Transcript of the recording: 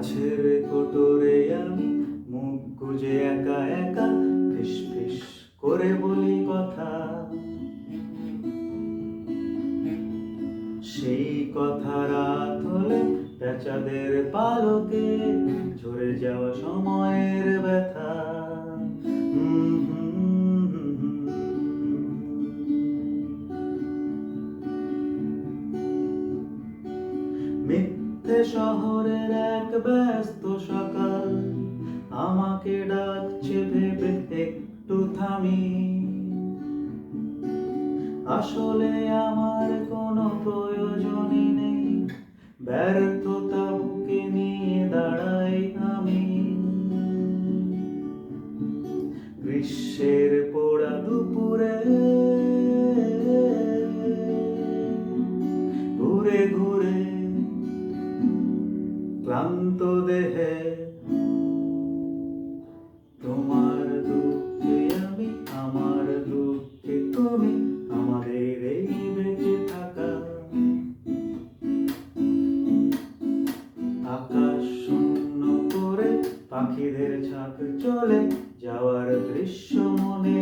গাছের কোটরে আমি মুখ গুজে একা একা ফিস ফিস করে বলি কথা। সেই কথা রাত হলে পেঁচাদের পালকে ঝরে যাওয়া সময়ের ব্যথা। মিথ্যে শহরের এক ব্যস্ত সকাল আমাকে ডাকছে ভেবে একটু থামি। আসলে আমার কোনো প্রয়োজনই নেই, ব্যর্থতা বুকে নিয়ে দাঁড়াই আমি। গ্রীষ্মের পোড়া দুপুরে ঘুরে ঘুরে ক্লান্ত দেহে তোমার দুঃখে আমি, আমার দুঃখে তুমি, আমাদের এই বেঁচে থাকা। আকাশ শূন্য করে পাখিদের ঝাঁক চলে যাওয়ার দৃশ্য মনে